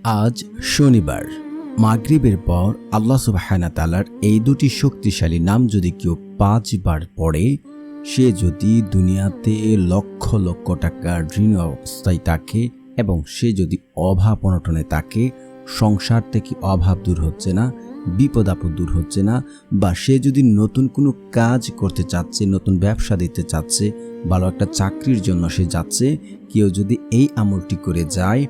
আজ শনিবার মাগরিবের পর আল্লাহ সুবহানাহু তাআলার এই দুটি শক্তিশালী নাম যদি কেউ 5 বার পড়ে, সে যদি দুনিয়াতে লক্ষ লক্ষ টাকার ঋণ অবস্থায় থাকে এবং সে যদি অভাব অনটনে থাকে, সংসার থেকে অভাব দূর হচ্ছে না, বিপদ আপদ দূর হচ্ছে না, বা সে যদি নতুন কোনো কাজ করতে চাচ্ছে, নতুন ব্যবসা দিতে চাচ্ছে, ভালো একটা চাকরির জন্য সে যাচ্ছে, কেউ যদি এই আমলটি করে যায়,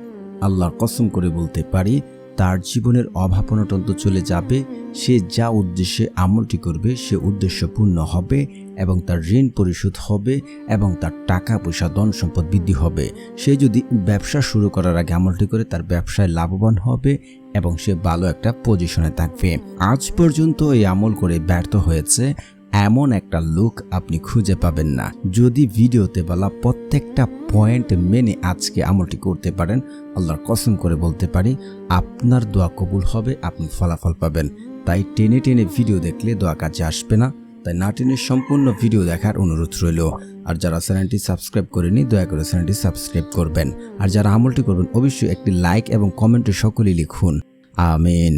আল্লাহর কসম করে বলতে পারি তার জীবনের অভাব অনটন তো চলে যাবে। সে যা উদ্দেশ্যে আমলটি করবে সে উদ্দেশ্য পূর্ণ হবে এবং তার ঋণ পরিশোধ হবে এবং তার টাকা পয়সা ধন সম্পদ বৃদ্ধি হবে। সে যদি ব্যবসা শুরু করার আগে আমলটি করে তার ব্যবসায় লাভবান হবে এবং সে ভালো একটা পজিশনে থাকবে। আজ পর্যন্ত এই আমল করে ব্যর্থ হয়েছে এমন একটা লোক আপনি খুঁজে পাবেন না। যদি ভিডিওতে বলা প্রত্যেকটা পয়েন্ট মেনে আজকে আমলটি করতে পারেন, আল্লাহর কসম করে বলতে পারি আপনার দোয়া কবুল হবে, আপনি ফলাফল পাবেন। তাই টেনে টেনে ভিডিও দেখলে দোয়া কাজে আসবে না, তাই না টেনে সম্পূর্ণ ভিডিও দেখার অনুরোধ রইল। আর যারা চ্যানেলটি সাবস্ক্রাইব করেনি দয়া করে চ্যানেলটি সাবস্ক্রাইব করবেন। আর যারা আমলটি করবেন অবশ্যই একটি লাইক এবং কমেন্টে সকলেই লিখুন আমিন।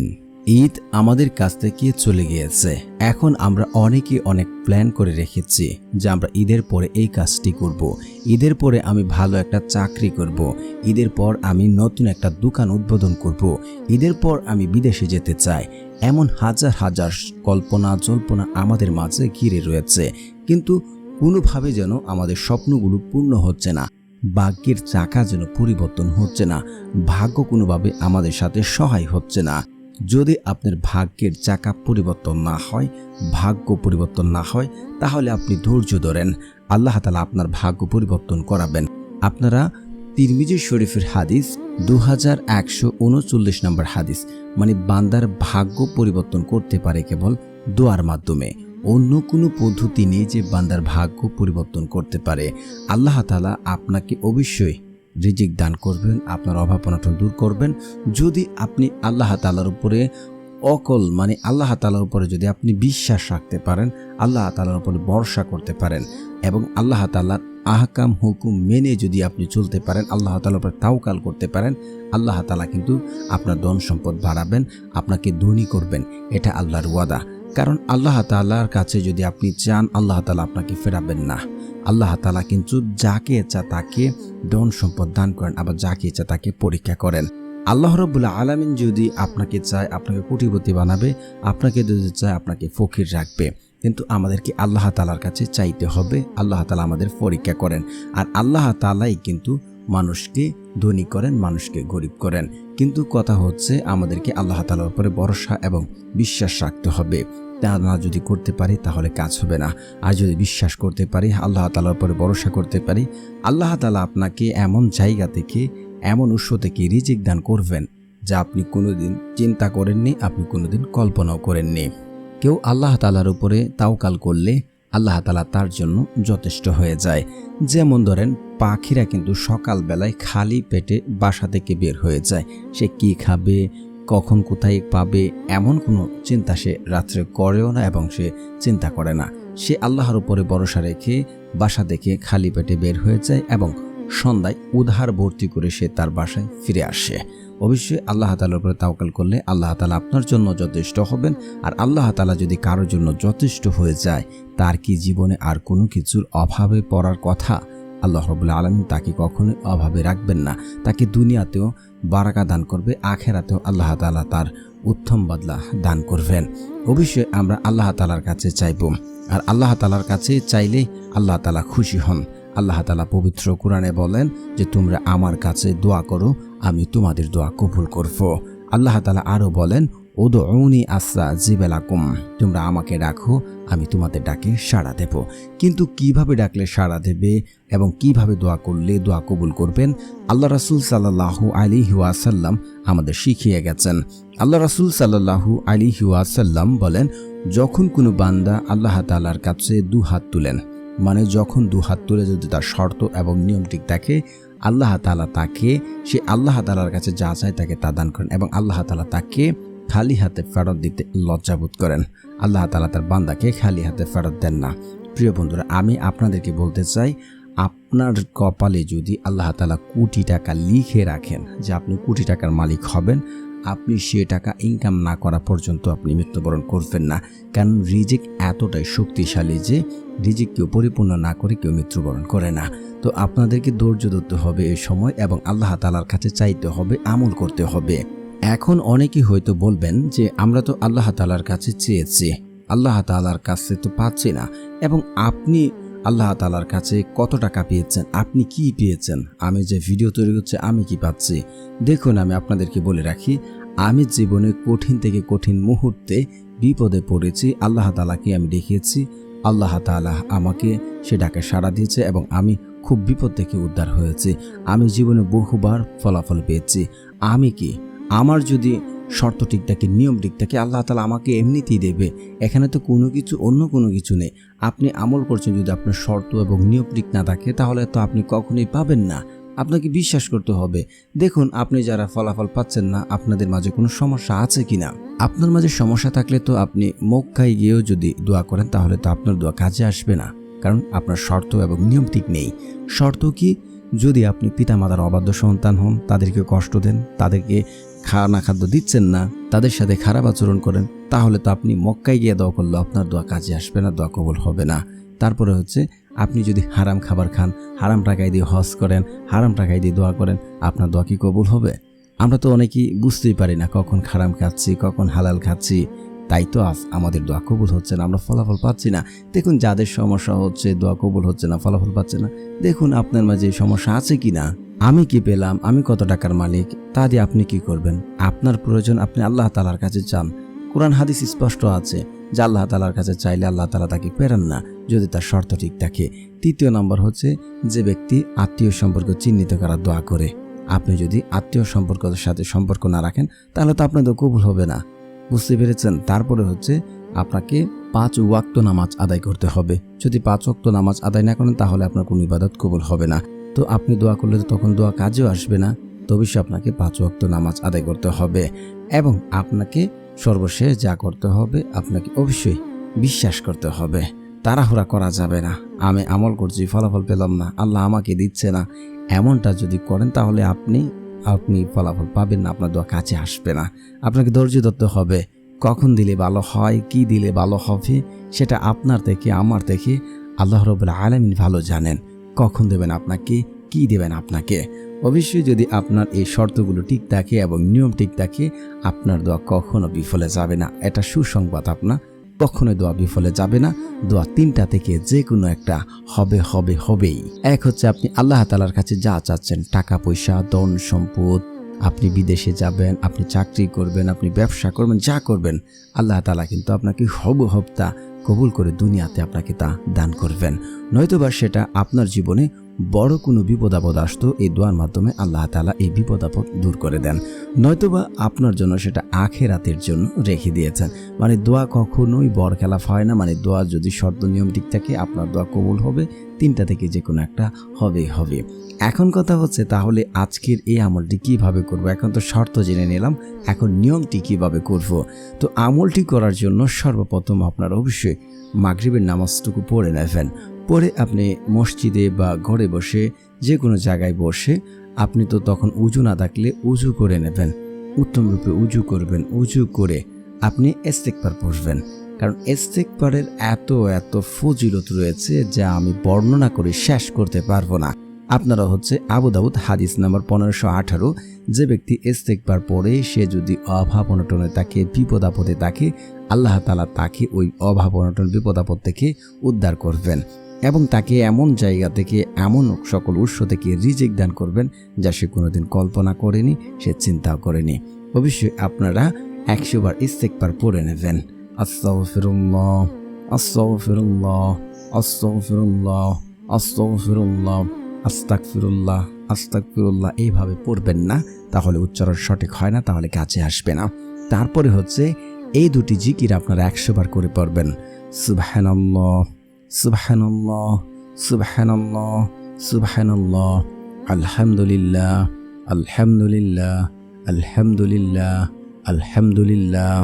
ঈদ আমাদের কাছ থেকে চলে গিয়েছে। এখন আমরা অনেকে অনেক প্ল্যান করে রেখেছি যে আমরা ঈদের পরে এই কাজটি করব, ঈদের পরে আমি ভালো একটা চাকরি করব, ঈদের পর আমি নতুন একটা দোকান উদ্বোধন করব, ঈদের পর আমি বিদেশে যেতে চাই। এমন হাজার হাজার কল্পনা জল্পনা আমাদের মাঝে ঘিরে রয়েছে, কিন্তু কোনোভাবে যেন আমাদের স্বপ্নগুলো পূর্ণ হচ্ছে না। ভাগ্যের চাকা যেন পরিবর্তন হচ্ছে না, ভাগ্য কোনোভাবে আমাদের সাথে সহায় হচ্ছে না। যদি আপনার ভাগ্যের চাকা পরিবর্তন না হয়, ভাগ্য পরিবর্তন না হয়, তাহলে আপনি ধৈর্য ধরেন, আল্লাহ তাআলা আপনার ভাগ্য পরিবর্তন করাবেন। আপনারা তিরমিজি শরীফের হাদিস 2139 নম্বর হাদিস, মানে বান্দার ভাগ্য পরিবর্তন করতে পারে কেবল দোয়ার মাধ্যমে। অন্য কোনো পদ্ধতি নেই যে বান্দার ভাগ্য পরিবর্তন করতে পারে। আল্লাহ তাআলা আপনাকে অবশ্যই রিজিক দান করবেন, আপনার অভাব অনটন দূর করবেন যদি আপনি আল্লাহ তাআলার উপরে অকল, মানে আল্লাহ তাআলার উপরে যদি আপনি বিশ্বাস রাখতে পারেন, আল্লাহ তাআলার উপরে ভরসা করতে পারেন এবং আল্লাহ তাআলার আহকাম হুকুম মেনে যদি আপনি চলতে পারেন, আল্লাহ তাআলার উপরে তাওয়াক্কুল করতে পারেন, আল্লাহ তাআলা কিন্তু আপনার ধন সম্পদ বাড়াবেন, আপনাকে ধনী করবেন। এটা আল্লাহর ওয়াদা। কারণ আল্লাহ তাআলার কাছে যদি আপনি চান, আল্লাহ তাআলা আপনাকে ফেরাবেন না। আল্লাহ তাআলা কিন্তু যাকে ইচ্ছা তাকে ধন সম্পদ দান করেন, আবার যাকে ইচ্ছা তাকে পরীক্ষা করেন। আল্লাহ রাব্বুল আলামিন যদি আপনাকে চায় আপনাকে কোটিপতি বানাবে, আপনাকে যদি চায় আপনাকে ফকির রাখবে। কিন্তু আমাদেরকে আল্লাহ তাআলার কাছে চাইতে হবে। আল্লাহ তাআলা আমাদের পরীক্ষা করেন, আর আল্লাহ তাআলাই কিন্তু মানুষকে ধনী করেন, মানুষকে গরিব করেন। কিন্তু কথা হচ্ছে আমাদেরকে আল্লাহ তাআলার উপরে ভরসা এবং বিশ্বাস রাখতে হবে। তা না যদি করতে পারি তাহলে কাজ হবে না। আর যদি বিশ্বাস করতে পারি, আল্লাহ তাআলার উপরে ভরসা করতে পারি, আল্লাহ তাআলা আপনাকে এমন জায়গা থেকে, এমন উৎস থেকে রিজিক দান করবেন যা আপনি কোনোদিন চিন্তা করেননি, আপনি কোনোদিন কল্পনাও করেননি। কেউ আল্লাহ তাআলার উপরে তাওয়াক্কুল করলে আল্লাহ তাআলা তার জন্য যথেষ্ট হয়ে যায়। যেমন ধরেন পাখিরা কিন্তু সকালবেলায় খালি পেটে বাসা থেকে বের হয়ে যায়। সে কি খাবে, কখন কোথায় পাবে এমন কোনো চিন্তা সে রাত্রে করেও না এবং সে চিন্তা করে না। সে আল্লাহর উপরে ভরসা রেখে বাসা থেকে খালি পেটে বের হয়ে যায় এবং সন্ধ্যায় উধার ভর্তি করে সে তার বাসায় ফিরে আসে। অবশ্যই আল্লাহ তাআলার উপরে তাওয়াক্কুল করলে আল্লাহ তাআলা আপনার জন্য যথেষ্ট হবেন। আর আল্লাহ তাআলা যদি কারোর জন্য যথেষ্ট হয়ে যায়, তার কি জীবনে আর কোনো কিছুর অভাবে পড়ার কথা? আল্লাহ রাব্বুল আলামিন তাকে কখনোই অভাবে রাখবেন না। তাকে দুনিয়াতেও বারাকা দান করবে, আখিরাতেও আল্লাহ তাআলা তার উত্তম বদলা দান করবেন। অবশ্যই আমরা আল্লাহ তাআলার কাছে চাইব, আর আল্লাহ তাআলার কাছে চাইলে আল্লাহ তাআলা খুশি হন। আল্লাহ তাআলা পবিত্র কোরআনে বলেন যে তোমরা আমার কাছে দোয়া করো, আমি তোমাদের দোয়া কবুল করব। আল্লাহ তাআলা আরও বলেন উদউনি আস্তাজিব লাকুম, তোমরা আমাকে ডাকো, আমি তোমাদের ডাকে সাড়া দেব। কিন্তু কিভাবে ডাকলে সাড়া দেবে এবং কিভাবে দোয়া করলে দোয়া কবুল করবেন, আল্লাহ রাসূল সাল্লাল্লাহু আলাইহি ওয়াসাল্লাম আমাদের শিখিয়ে গেছেন। আল্লাহ রাসূল সাল্লাল্লাহু আলাইহি ওয়াসাল্লাম বলেন, যখন কোনো বান্দা আল্লাহ তাআলার কাছে দুহাত তুলেন, মানে যখন দুহাত তুলে যদি তার শর্ত এবং নিয়ম ঠিক থাকে, আল্লাহ তাআলা তাকে, সে আল্লাহ তাআলার কাছে যা চায় তাকে তা দান করেন এবং আল্লাহ তাআলা তাকে খালি হাতে ফেরত দিতে লজ্জাবোধ করেন। আল্লাহ তাআলা তার বান্দাকে খালি হাতে ফেরত দেন না। প্রিয় বন্ধুরা, আমি আপনাদেরকে বলতে চাই, আপনার কপালে যদি আল্লাহ তাআলা কোটি টাকা লিখে রাখেন যে আপনি কোটি টাকার মালিক হবেন, আপনি সে টাকা ইনকাম না করা পর্যন্ত আপনি মৃত্যুবরণ করবেন না। কারণ রিজিক এতটাই শক্তিশালী যে রিজিক কেউ পরিপূর্ণ না করে কেউ মৃত্যুবরণ করে না। তো আপনাদেরকে ধৈর্য ধরতে হবে এই সময় এবং আল্লাহ তাআলার কাছে চাইতে হবে, আমল করতে হবে। এখন অনেকেই হয়তো বলবেন যে আমরা তো আল্লাহ তাআলার কাছে চেয়েছি, আল্লাহ তাআলার কাছে তো পাচ্ছি না। এবং আপনি আল্লাহ তাআলার কাছে কত টাকা পেয়েছেন, আপনি কি পেয়েছেন? আমি যে ভিডিও তৈরি করছি আমি কি পাচ্ছি? দেখুন, আমি আপনাদেরকে বলে রাখি, আমি জীবনে কঠিন থেকে কঠিন মুহূর্তে বিপদে পড়েছি, আল্লাহ তাআলাকে আমি ডেকেছি, আল্লাহ তাআলা আমাকে সে ডাকে সাড়া দিয়েছে এবং আমি খুব বিপদ থেকে উদ্ধার হয়েছি। আমি জীবনে বহুবার ফলাফল পেয়েছি। আমি কি, আমার যদি শর্ত ঠিক থাকে, নিয়ম ঠিক থাকে, আল্লাহ তাআলা আমাকে এমনিতেই দেবে। এখানে তো কোনো কিছু, অন্য কোনো কিছু নেই। আপনি আমল করছেন, যদি আপনার শর্ত এবং নিয়ম ঠিক না থাকে তাহলে তো আপনি কখনোই পাবেন না। আপনাকে বিশ্বাস করতে হবে। দেখুন, আপনি যারা ফলাফল পাচ্ছেন না, আপনাদের মাঝে কোনো সমস্যা আছে কিনা। আপনার মাঝে সমস্যা থাকলে তো আপনি মক্কায় গিয়েও যদি দোয়া করেন তাহলে তো আপনার দোয়া কাজে আসবে না, কারণ আপনার শর্ত এবং নিয়ম ঠিক নেই। শর্ত কি? যদি আপনি পিতামাতার অবাধ্য সন্তান হন, তাদেরকে কষ্ট দেন, তাদেরকে খাদ্য দিচ্ছেন না, তাদের সাথে খারাপ আচরণ করেন, তাহলে তো আপনি মক্কায় গিয়ে দোয়া করলে আপনার দোয়া কাজে আসবে না, দোয়া কবুল হবে না। তারপরে হচ্ছে, আপনি যদি হারাম খাবার খান, হারাম টাকায় দিয়ে হজ করেন, হারাম টাকায় দিয়ে দোয়া করেন, আপনার দোয়া কি কবুল হবে? আমরা তো অনেকেই বুঝতেই পারি না কখন হারাম খাচ্ছি, কখন হালাল খাচ্ছি। তাই তো আমাদের দোয়া কবুল হচ্ছে না, আমরা ফলাফল পাচ্ছি না। দেখুন, যাদের সমস্যা হচ্ছে, দোয়া কবুল হচ্ছে না, ফলাফল পাচ্ছে না, দেখুন আপনার মাঝে এই সমস্যা আছে কিনা। আমি কি পেলাম, আমি কত টাকার মালিক, তা দিয়ে আপনি কি করবেন? আপনার প্রয়োজন, আপনি আল্লাহ তাআলার কাছে চান। কোরআন হাদিস স্পষ্ট আছে যে আল্লাহ তাআলার কাছে চাইলে আল্লাহ তাআলা তাকে ফেরান না, যদি তার শর্ত ঠিক থাকে। তৃতীয় নম্বর হচ্ছে, যে ব্যক্তি আত্মীয় সম্পর্ক চিহ্নিত করার দোয়া করে। আপনি যদি আত্মীয় সম্পর্কের সাথে সম্পর্ক না রাখেন তাহলে তো আপনার দোয়া কবুল হবে না। বুঝতে পেরেছেন? তারপরে হচ্ছে, আপনাকে 5 ওয়াক্ত নামাজ আদায় করতে হবে। যদি 5 ওয়াক্ত নামাজ আদায় না করেন তাহলে আপনার কোনো ইবাদত কবুল হবে না। তো আপনি দোয়া করলে তো তখন দোয়া কাজেও আসবে না। তো অবশ্যই আপনাকে 5 ওয়াক্ত নামাজ আদায় করতে হবে এবং আপনাকে সর্বশেষ যা করতে হবে, আপনাকে অবশ্যই বিশ্বাস করতে হবে। তাড়াহুড়া করা যাবে না। আমি আমল করছি, ফলাফল পেলাম না, আল্লাহ আমাকে দিচ্ছে না, এমনটা যদি করেন তাহলে আপনি ফলাফল পাবেন না, আপনার দোয়া কাছে আসবে না। আপনাকে ধৈর্য ধরতে হবে। কখন দিলে ভালো হয়, কি দিলে ভালো হবে, সেটা আপনার থেকে, আমার থেকে আল্লাহ রাব্বুল আলামিন ভালো জানেন। কখন দেবেন আপনাকে, কি দেবেন আপনাকে। অবশ্যই যদি আপনার এই শর্তগুলো ঠিক থাকে এবং নিয়ম ঠিক থাকে, আপনার দোয়া কখনো বিফলে যাবে না। এটা সুসংবাদ, আপনার কখনোই দোয়া বিফলে যাবে না। দোয়া 3টা থেকে যে কোনো একটা হবেই। এক হচ্ছে, আপনি আল্লাহ তাআলার কাছে যা চাচ্ছেন, টাকা পয়সা, ধন সম্পদ, আপনি বিদেশে যাবেন, আপনি চাকরি করবেন, আপনি ব্যবসা করবেন, যা করবেন, আল্লাহ তাআলা কিন্তু আপনাকে হবতা কবুল করে দুনিয়াতে আপনাকে তা দান করবেন। নয়তোবা সেটা আপনার জীবনে বড় কোনো বিপদ আপদ আসতো, এই দোয়ার মাধ্যমে আল্লাহ তাআলা এই বিপদ আপদ দূর করে দেন। নয়তোবা আপনার জন্য সেটা আখিরাতের জন্য রেখে দিয়েছেন। মানে দোয়া কখনোই বড় খেলাফ হয় না। মানে দোয়া যদি শর্ত নিয়ম ঠিক থাকে, আপনার দোয়া কবুল হবে। 3টা থেকে যে কোনো একটা হবে। এখন কথা হচ্ছে, তাহলে আজকের এই আমলটি কিভাবে করব? এখন তো শর্ত জেনে নিলাম, এখন নিয়মটি কিভাবে করব? তো আমলটি করার জন্য সর্বপ্রথম আপনার অবশ্যই মাগরিবের নামাজটুকু পড়ে নেবেন। পরে আপনি মসজিদে বা ঘরে বসে, যে কোনো জায়গায় বসে, আপনি তো তখন উজু না থাকলে উজু করে নেবেন, উত্তম রূপে উজু করবেন। উজু করে আপনি ইস্তেগফার পড়বেন, কারণ ইস্তেগফারের এত ফজিলত রয়েছে যা আমি বর্ণনা করে শেষ করতে পারবো না। আপনারা হচ্ছে আবু দাউদ হাদিস নাম্বার 1518, যে ব্যক্তি ইস্তেগফার পড়ে সে যদি অভাব অনটনে থাকে, বিপদ আপদে থাকে, আল্লাহ তাআলা তাকে ওই অভাব অনটন বিপদ আপদ থেকে উদ্ধার করবেন এবং তাকে এমন জায়গা থেকে, এমন সকল উৎস থেকে রিজিক দান করবেন যা সে কোনোদিন কল্পনা করেনি, সে চিন্তাও করেনি। অবশ্যই আপনারা 100 বার ইস্তেগফার পড়ে নেবেন। আস্তাগফিরুল্লাহ, আস্তাগফিরুল্লাহ, আস্তাগফিরুল্লাহ, আস্তাগফিরুল্লাহ, আস্তাগফিরুল্লাহ, আস্তাগফিরুল্লাহ। এইভাবে পড়বেন না, তাহলে উচ্চারণ সঠিক হয় না, তাহলে কাছে আসবে না। তারপরে হচ্ছে, এই দুটি জিকির আপনারা 100 বার করে পড়বেন। সুবহানাল্লাহ, সুবহানাল্লাহ, সুবহানাল্লাহ, সুবহানাল্লাহ, আলহামদুলিল্লাহ, আলহামদুলিল্লাহ, আলহামদুলিল্লাহ, আলহামদুলিল্লাহ,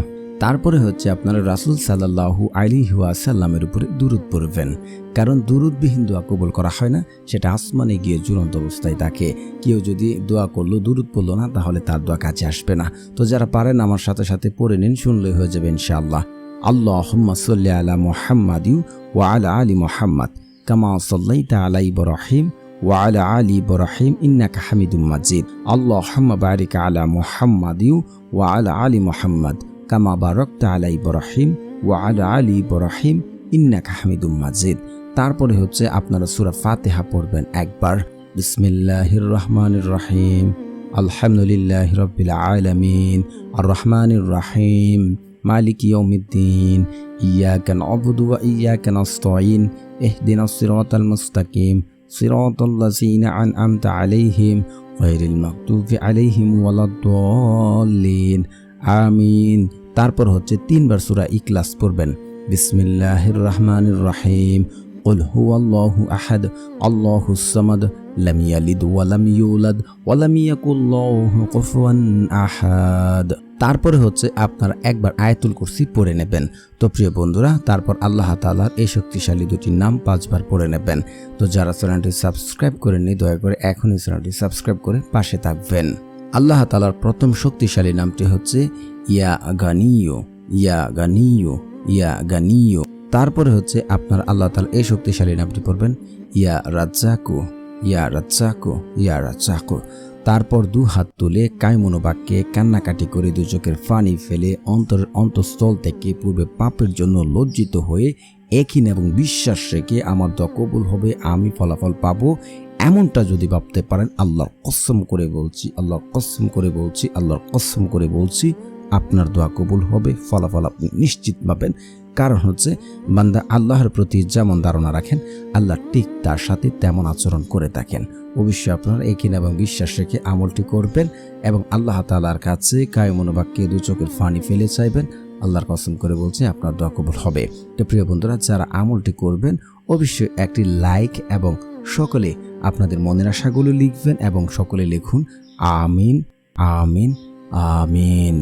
তারপরে হচ্ছে আপনারা রাসূল সাল্লাল্লাহু আলাইহি ওয়াসাল্লামের উপরে দুরূদ পড়বেন, কারণ দুরূদবিহীন দোয়া কবুল করা হয় না, সেটা আসমানে গিয়ে ঝুলন্ত অবস্থায় থাকে। কেউ যদি দোয়া করলো দুরূদ পড়লো না, তাহলে তার দোয়া কাছে আসবে না। তো যারা পারেন আমার সাথে সাথে পড়ে নিন, শুনলে হয়ে যাবে ইনশাআল্লাহ। আল্লাহুম্মা সাল্লি আলা মুহাম্মাদি ওয়া আলা আলি মুহাম্মাদ কামা সাল্লাইতা আলা ইব্রাহিম ওয়া আলা আলি ইব্রাহিম ইন্নাকা হামিদুম মাজিদ। আল্লাহুম্মা বারিক আলা মুহাম্মাদি ওয়া আলা আলি মুহাম্মাদ কামা বারাকতা আলা ইব্রাহিম ওয়া আলা আলি ইব্রাহিম ইন্নাকা হামিদুম মাজিদ। তারপরে হচ্ছে আপনারা সূরা ফাতিহা পড়বেন একবার। বিসমিল্লাহির রহমানির রহিম, আলহামদুলিল্লাহি রাব্বিল আলামিন, আর রহমানির রহিম, মালিকি ইয়াউমিদ্দিন, ইয়াকা না'বুদু ওয়া ইয়াকা নাস্তাঈন, ইহদিনাস সিরাতাল মুস্তাকিম, সিরাতাল লাযিনা আন'আমতা আলাইহিম গায়রিল মাগদুবি আলাইহিম ওয়ালাদ-দাল্লিন, আমিন। তারপর হচ্ছে 3 বার সূরা ইখলাস পড়বেন। বিসমিল্লাহির রহমানির রহিম, কুল হুয়াল্লাহু আহাদ, আল্লাহুস সামাদ, লাম ইয়ালিদ ওয়া লাম ইউলাদ ওয়া লাম ইয়াকুল লাহু কুফুয়ান আহাদ। তারপরে হচ্ছে আপনারা একবার আয়াতুল কুরসি পড়ে নেবেন। তো প্রিয় বন্ধুরা, তারপর আল্লাহ তাআলার এই শক্তিশালী দুটি নাম 5 বার পড়ে নেবেন। তো যারা চ্যানেলটি সাবস্ক্রাইব করেননি, দয়া করে এখনই চ্যানেলটি সাবস্ক্রাইব করে পাশে থাকবেন। আল্লাহ তাআলার প্রথম শক্তিশালী নামটি হচ্ছে ইয়া গানিয়ু, ইয়া গানিয়ু, ইয়া গানিয়ু। তারপরে হচ্ছে আপনার আল্লাহ তাআলার এই শক্তিশালী নামটি পড়বেন ইয়া রাজ্জাকু, ইয়া রাজ্জাকু, ইয়া রাজ্জাকু। তারপর 2 হাত তুলে কায়মনোবাক্যে কান্নাকাটি করে 2 চোখের পানি ফেলে অন্তঃস্থল থেকে পূর্বে পাপের জন্য লজ্জিত হয়ে একই এবং বিশ্বাস রেখে আমার দোয়া কবুল হবে, আমি ফলাফল পাবো, এমনটা যদি ভাবতে পারেন, আল্লাহর কসম করে বলছি, আল্লাহর কসম করে বলছি, আল্লাহর কসম করে বলছি, আপনার দোয়া কবুল হবে, ফলাফল আপনি নিশ্চিত পাবেন। কারণ হচ্ছে বান্দা আল্লাহর প্রতি যেমন ধারণা রাখেন, আল্লাহ ঠিক তার সাথে তেমন আচরণ করে থাকেন। অবশ্যই আপনারা একই এবং বিশ্বাস রেখে আমলটি করবেন এবং আল্লাহ তাআলার কাছে কায়মনোবাক্যে 2 চোখের পানি ফেলে চাইবেন। আল্লাহর কসম করে বলছি, আপনার দোয়া কবুল হবে। তো প্রিয় বন্ধুরা, যারা আমলটি করবেন অবশ্যই একটি লাইক এবং সকলে আপনাদের মনের আশাগুলো লিখবেন এবং সকলে লিখুন আমিন, আমিন, আমিন।